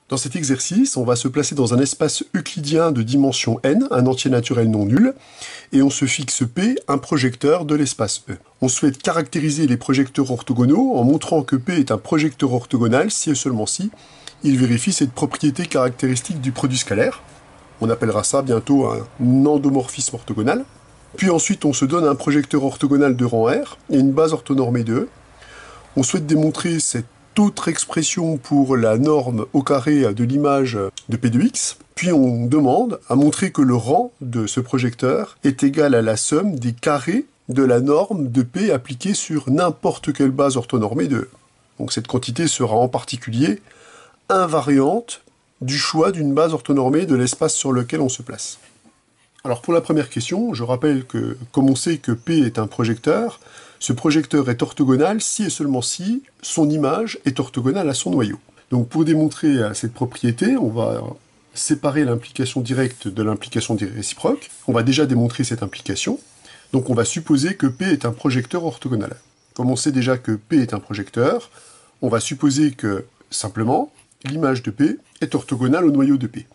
Dans cet exercice, on va se placer dans un espace euclidien de dimension n, un entier naturel non nul, et on se fixe P, un projecteur de l'espace E. On souhaite caractériser les projecteurs orthogonaux en montrant que P est un projecteur orthogonal si et seulement si il vérifie cette propriété caractéristique du produit scalaire. On appellera ça bientôt un endomorphisme orthogonal. Puis ensuite, on se donne un projecteur orthogonal de rang R et une base orthonormée de E. On souhaite démontrer cette autre expression pour la norme au carré de l'image de P de X. Puis on demande à montrer que le rang de ce projecteur est égal à la somme des carrés de la norme de P appliquée sur n'importe quelle base orthonormée de E. Donc cette quantité sera en particulier invariante du choix d'une base orthonormée de l'espace sur lequel on se place. Alors pour la première question, je rappelle que, comme on sait que P est un projecteur, ce projecteur est orthogonal si et seulement si son image est orthogonale à son noyau. Donc pour démontrer cette propriété, on va séparer l'implication directe de l'implication réciproque. On va déjà démontrer cette implication. Donc on va supposer que P est un projecteur orthogonal. Comme on sait déjà que P est un projecteur, on va supposer que, simplement, l'image de P est orthogonale au noyau de P.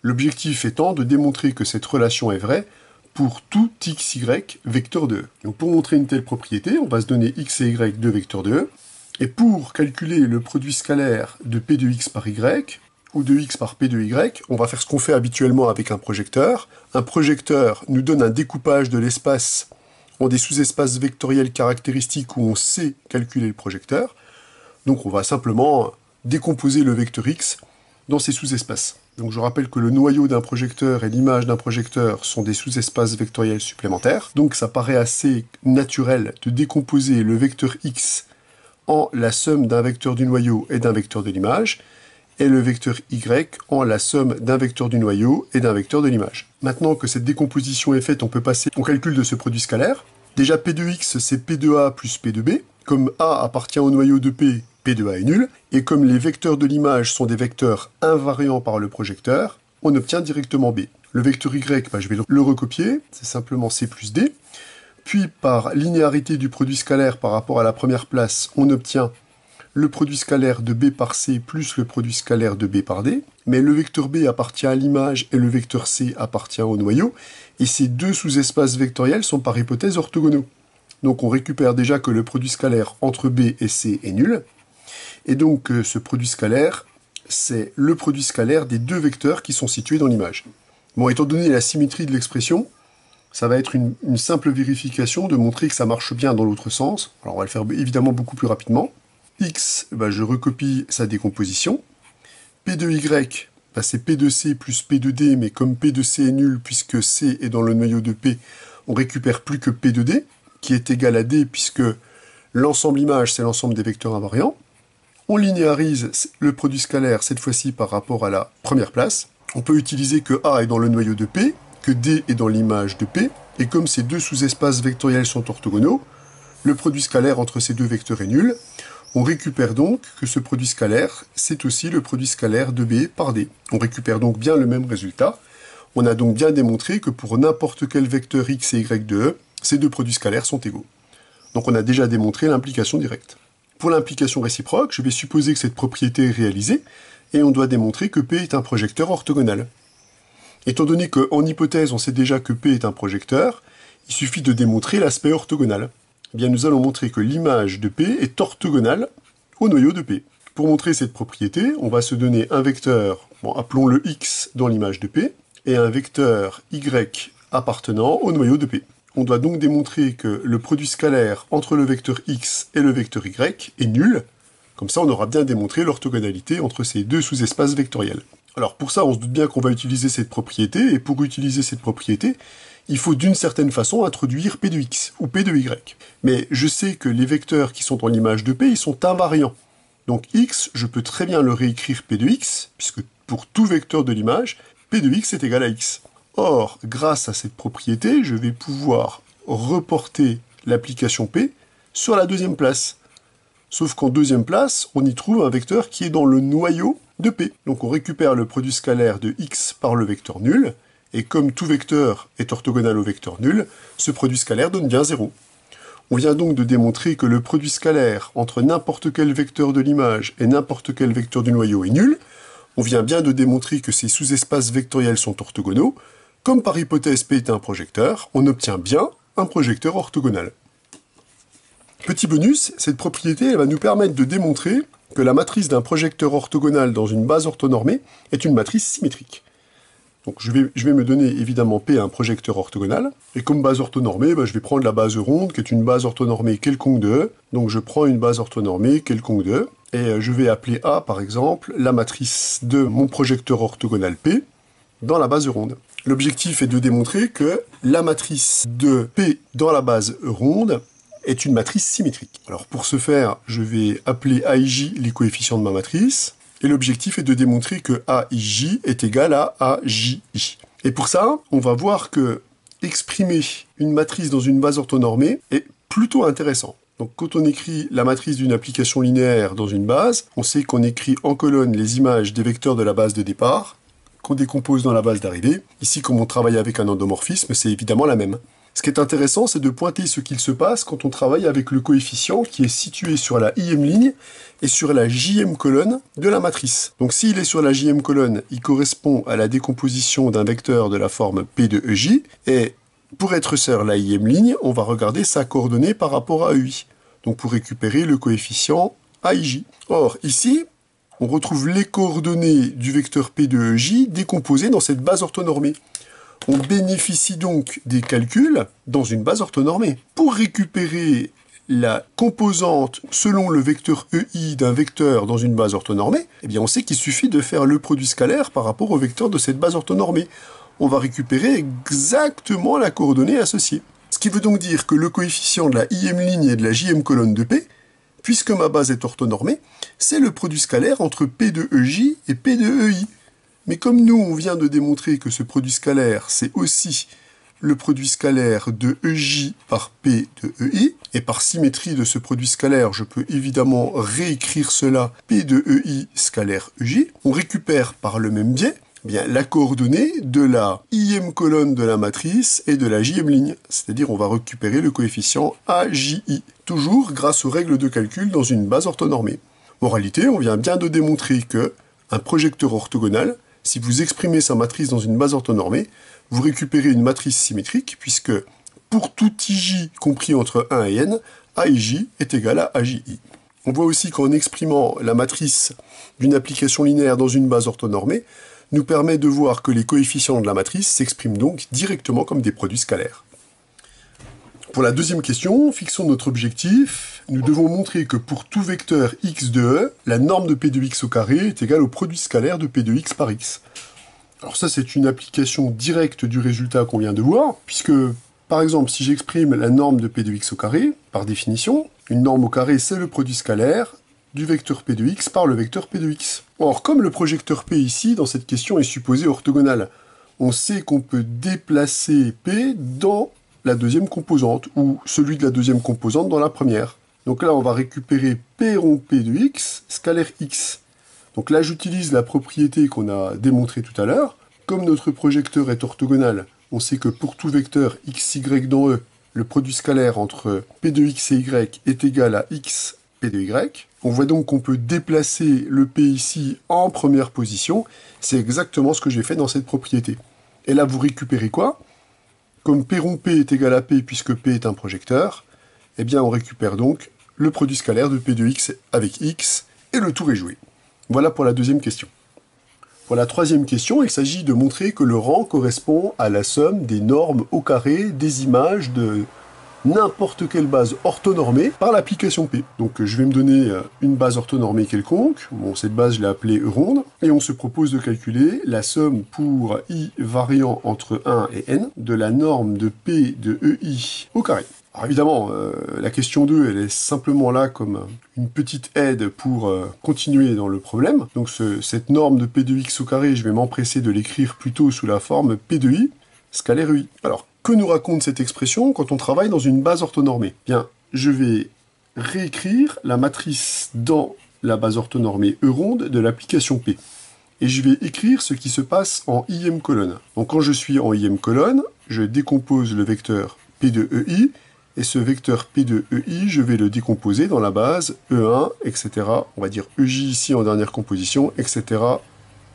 L'objectif étant de démontrer que cette relation est vraie pour tout x, y vecteur de E. Donc pour montrer une telle propriété, on va se donner x et y deux vecteurs de E, et pour calculer le produit scalaire de P de x par y, ou de x par P de y, on va faire ce qu'on fait habituellement avec un projecteur. Un projecteur nous donne un découpage de l'espace en des sous-espaces vectoriels caractéristiques où on sait calculer le projecteur. Donc on va simplement décomposer le vecteur x dans ces sous-espaces. Donc je rappelle que le noyau d'un projecteur et l'image d'un projecteur sont des sous-espaces vectoriels supplémentaires. Donc ça paraît assez naturel de décomposer le vecteur x en la somme d'un vecteur du noyau et d'un vecteur de l'image, et le vecteur y en la somme d'un vecteur du noyau et d'un vecteur de l'image. Maintenant que cette décomposition est faite, on peut passer au calcul de ce produit scalaire. Déjà P de x, c'est P de A plus P de B. Comme A appartient au noyau de P, P de A est nul, et comme les vecteurs de l'image sont des vecteurs invariants par le projecteur, on obtient directement B. Le vecteur Y, je vais le recopier, c'est simplement C plus D. Puis par linéarité du produit scalaire par rapport à la première place, on obtient le produit scalaire de B par C plus le produit scalaire de B par D. Mais le vecteur B appartient à l'image et le vecteur C appartient au noyau, et ces deux sous-espaces vectoriels sont par hypothèse orthogonaux. Donc on récupère déjà que le produit scalaire entre B et C est nul. Et donc ce produit scalaire, c'est le produit scalaire des deux vecteurs qui sont situés dans l'image. Bon, étant donné la symétrie de l'expression, ça va être une simple vérification de montrer que ça marche bien dans l'autre sens. Alors on va le faire évidemment beaucoup plus rapidement. X, je recopie sa décomposition. P de Y, c'est P de C plus P de D, mais comme P de C est nul puisque C est dans le noyau de P, on récupère plus que P de D, qui est égal à D puisque l'ensemble image, c'est l'ensemble des vecteurs invariants. On linéarise le produit scalaire, cette fois-ci par rapport à la première place. On peut utiliser que A est dans le noyau de P, que D est dans l'image de P, et comme ces deux sous-espaces vectoriels sont orthogonaux, le produit scalaire entre ces deux vecteurs est nul. On récupère donc que ce produit scalaire, c'est aussi le produit scalaire de B par D. On récupère donc bien le même résultat. On a donc bien démontré que pour n'importe quel vecteur x et y de E, ces deux produits scalaires sont égaux. Donc on a déjà démontré l'implication directe. Pour l'implication réciproque, je vais supposer que cette propriété est réalisée, et on doit démontrer que P est un projecteur orthogonal. Étant donné qu'en hypothèse, on sait déjà que P est un projecteur, il suffit de démontrer l'aspect orthogonal. Eh bien, nous allons montrer que l'image de P est orthogonale au noyau de P. Pour montrer cette propriété, on va se donner un vecteur, appelons-le x dans l'image de P, et un vecteur y appartenant au noyau de P. On doit donc démontrer que le produit scalaire entre le vecteur x et le vecteur y est nul. Comme ça, on aura bien démontré l'orthogonalité entre ces deux sous-espaces vectoriels. Alors pour ça, on se doute bien qu'on va utiliser cette propriété, et pour utiliser cette propriété, il faut d'une certaine façon introduire P de x ou P de y. Mais je sais que les vecteurs qui sont dans l'image de P, ils sont invariants. Donc x, je peux très bien le réécrire P de x, puisque pour tout vecteur de l'image, P de x est égal à x. Or, grâce à cette propriété, je vais pouvoir reporter l'application P sur la deuxième place. Sauf qu'en deuxième place, on y trouve un vecteur qui est dans le noyau de P. Donc on récupère le produit scalaire de x par le vecteur nul, et comme tout vecteur est orthogonal au vecteur nul, ce produit scalaire donne bien 0. On vient donc de démontrer que le produit scalaire entre n'importe quel vecteur de l'image et n'importe quel vecteur du noyau est nul. On vient bien de démontrer que ces sous-espaces vectoriels sont orthogonaux. Comme par hypothèse P est un projecteur, on obtient bien un projecteur orthogonal. Petit bonus, cette propriété elle va nous permettre de démontrer que la matrice d'un projecteur orthogonal dans une base orthonormée est une matrice symétrique. Donc je vais me donner évidemment P un projecteur orthogonal, et comme base orthonormée, je vais prendre la base ronde qui est une base orthonormée quelconque de E. Donc je prends une base orthonormée quelconque de E, et je vais appeler A par exemple la matrice de mon projecteur orthogonal P dans la base ronde. L'objectif est de démontrer que la matrice de P dans la base ronde est une matrice symétrique. Alors pour ce faire, je vais appeler AIJ les coefficients de ma matrice, et l'objectif est de démontrer que AIJ est égal à AJI. Et pour ça, on va voir que exprimer une matrice dans une base orthonormée est plutôt intéressant. Donc quand on écrit la matrice d'une application linéaire dans une base, on sait qu'on écrit en colonne les images des vecteurs de la base de départ, qu'on décompose dans la base d'arrivée. Ici, comme on travaille avec un endomorphisme, c'est évidemment la même. Ce qui est intéressant, c'est de pointer ce qu'il se passe quand on travaille avec le coefficient qui est situé sur la i-ème ligne et sur la j-ème colonne de la matrice. Donc s'il est sur la j-ème colonne, il correspond à la décomposition d'un vecteur de la forme P de EJ, et pour être sur la i-ème ligne, on va regarder sa coordonnée par rapport à EI. Donc pour récupérer le coefficient AIJ. Or, ici, on retrouve les coordonnées du vecteur P de EJ décomposées dans cette base orthonormée. On bénéficie donc des calculs dans une base orthonormée. Pour récupérer la composante selon le vecteur EI d'un vecteur dans une base orthonormée, eh bien on sait qu'il suffit de faire le produit scalaire par rapport au vecteur de cette base orthonormée. On va récupérer exactement la coordonnée associée. Ce qui veut donc dire que le coefficient de la i-ème ligne et de la j-ème colonne de P, puisque ma base est orthonormée, c'est le produit scalaire entre P de EJ et P de EI. Mais comme nous, on vient de démontrer que ce produit scalaire, c'est aussi le produit scalaire de EJ par P de EI, et par symétrie de ce produit scalaire, je peux évidemment réécrire cela P de EI scalaire EJ, on récupère par le même biais la coordonnée de la i-ème colonne de la matrice et de la j-ème ligne, c'est-à-dire on va récupérer le coefficient AJI, toujours grâce aux règles de calcul dans une base orthonormée. Moralité, on vient bien de démontrer que un projecteur orthogonal, si vous exprimez sa matrice dans une base orthonormée, vous récupérez une matrice symétrique, puisque pour tout IJ compris entre 1 et n, AIJ est égal à AJI. On voit aussi qu'en exprimant la matrice d'une application linéaire dans une base orthonormée, nous permet de voir que les coefficients de la matrice s'expriment donc directement comme des produits scalaires. Pour la deuxième question, fixons notre objectif. Nous devons montrer que pour tout vecteur x de E, la norme de P de x au carré est égale au produit scalaire de P de x par x. Alors ça, c'est une application directe du résultat qu'on vient de voir, puisque, par exemple, si j'exprime la norme de P de x au carré, par définition, une norme au carré, c'est le produit scalaire du vecteur P de x par le vecteur P de x. Or, comme le projecteur P ici, dans cette question, est supposé orthogonal, on sait qu'on peut déplacer P dans la deuxième composante, ou celui de la deuxième composante dans la première. Donc là, on va récupérer P rond P de x, scalaire x. Donc là, j'utilise la propriété qu'on a démontrée tout à l'heure. Comme notre projecteur est orthogonal, on sait que pour tout vecteur x, y dans E, le produit scalaire entre P de x et y est égal à x P de y. On voit donc qu'on peut déplacer le P ici en première position. C'est exactement ce que j'ai fait dans cette propriété. Et là, vous récupérez quoi? Comme P rond P est égal à P puisque P est un projecteur, eh bien on récupère donc le produit scalaire de P de x avec x, et le tour est joué. Voilà pour la deuxième question. Pour la troisième question, il s'agit de montrer que le rang correspond à la somme des normes au carré des images de n'importe quelle base orthonormée par l'application P. Donc je vais me donner une base orthonormée quelconque, bon cette base je l'ai appelée ronde, et on se propose de calculer la somme pour i variant entre 1 et n de la norme de P de EI au carré. Alors évidemment, la question 2, elle est simplement là comme une petite aide pour continuer dans le problème. Donc cette norme de P de x au carré, je vais m'empresser de l'écrire plutôt sous la forme P de i scalaire EI. Alors, que nous raconte cette expression quand on travaille dans une base orthonormée? Bien, je vais réécrire la matrice dans la base orthonormée E ronde de l'application P. Et je vais écrire ce qui se passe en i-ème colonne. Donc quand je suis en i-ème colonne, je décompose le vecteur P de EI, et ce vecteur P de EI, je vais le décomposer dans la base E1, etc. On va dire EJ ici en dernière composition, etc.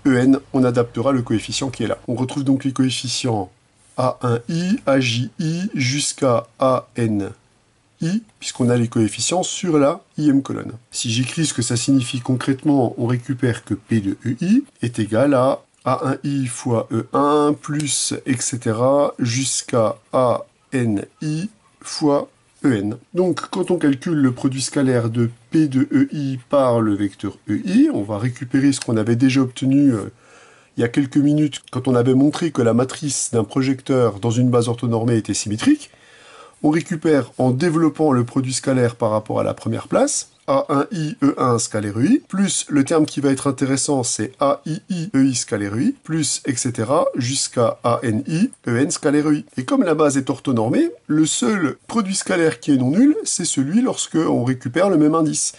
En, on adaptera le coefficient qui est là. On retrouve donc les coefficients A1i, AJI jusqu'à ANI, puisqu'on a les coefficients sur la ième colonne. Si j'écris ce que ça signifie concrètement, on récupère que P de EI est égal à A1i fois E1 plus etc. jusqu'à ANI fois En. Donc, quand on calcule le produit scalaire de P de EI par le vecteur EI, on va récupérer ce qu'on avait déjà obtenu il y a quelques minutes quand on avait montré que la matrice d'un projecteur dans une base orthonormée était symétrique. On récupère en développant le produit scalaire par rapport à la première place, A1i, E1 scalaire EI, plus le terme qui va être intéressant, c'est AII, EI scalaire EI, plus etc. jusqu'à ANI, EN scalaire EI. Et comme la base est orthonormée, le seul produit scalaire qui est non nul, c'est celui lorsque on récupère le même indice.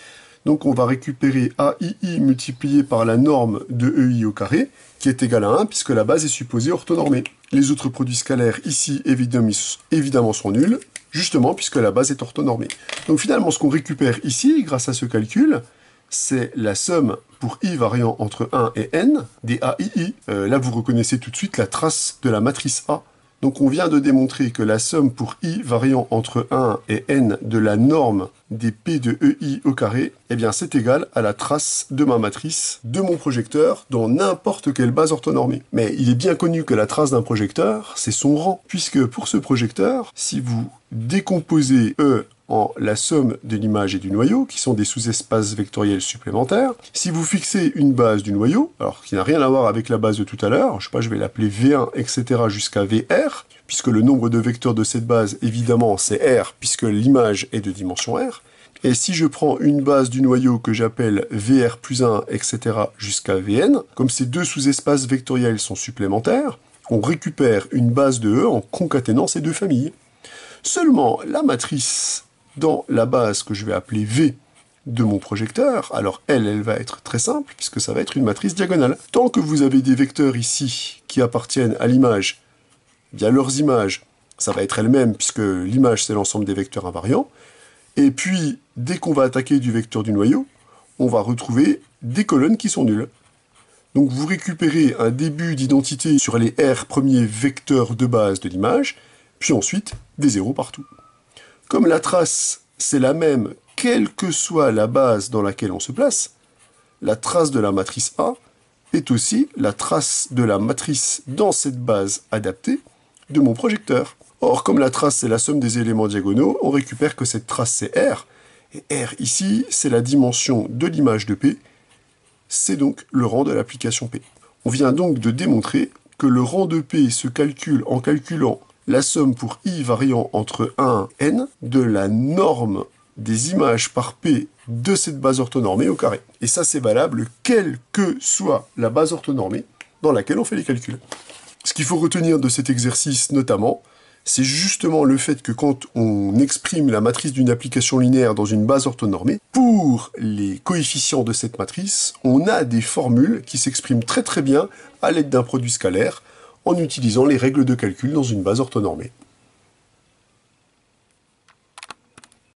Donc on va récupérer AII multiplié par la norme de EI au carré, qui est égal à 1, puisque la base est supposée orthonormée. Les autres produits scalaires ici, évidemment, sont nuls, justement puisque la base est orthonormée. Donc finalement, ce qu'on récupère ici, grâce à ce calcul, c'est la somme pour i variant entre 1 et n des AII. Là, vous reconnaissez tout de suite la trace de la matrice A. Donc on vient de démontrer que la somme pour i variant entre 1 et n de la norme des P de EI au carré, eh bien c'est égal à la trace de ma matrice de mon projecteur dans n'importe quelle base orthonormée. Mais il est bien connu que la trace d'un projecteur, c'est son rang, puisque pour ce projecteur, si vous décomposez E en la somme de l'image et du noyau, qui sont des sous-espaces vectoriels supplémentaires. Si vous fixez une base du noyau, alors qui n'a rien à voir avec la base de tout à l'heure, je sais pas, je vais l'appeler V1, etc. jusqu'à VR, puisque le nombre de vecteurs de cette base, évidemment, c'est R, puisque l'image est de dimension R. Et si je prends une base du noyau que j'appelle VR plus 1, etc. jusqu'à Vn, comme ces deux sous-espaces vectoriels sont supplémentaires, on récupère une base de E en concaténant ces deux familles. Seulement, la matrice dans la base que je vais appeler V de mon projecteur, alors elle va être très simple, puisque ça va être une matrice diagonale. Tant que vous avez des vecteurs ici qui appartiennent à l'image, bien leurs images, ça va être elles-mêmes, puisque l'image c'est l'ensemble des vecteurs invariants, et puis dès qu'on va attaquer du vecteur du noyau, on va retrouver des colonnes qui sont nulles. Donc vous récupérez un début d'identité sur les R premiers vecteurs de base de l'image, puis ensuite des zéros partout. Comme la trace, c'est la même, quelle que soit la base dans laquelle on se place, la trace de la matrice A est aussi la trace de la matrice dans cette base adaptée de mon projecteur. Or, comme la trace, c'est la somme des éléments diagonaux, on récupère que cette trace, c'est R, et R ici, c'est la dimension de l'image de P, c'est donc le rang de l'application P. On vient donc de démontrer que le rang de P se calcule en calculant la somme pour i variant entre 1 et n de la norme des images par P de cette base orthonormée au carré. Et ça, c'est valable quelle que soit la base orthonormée dans laquelle on fait les calculs. Ce qu'il faut retenir de cet exercice notamment, c'est justement le fait que quand on exprime la matrice d'une application linéaire dans une base orthonormée, pour les coefficients de cette matrice, on a des formules qui s'expriment très très bien à l'aide d'un produit scalaire, en utilisant les règles de calcul dans une base orthonormée.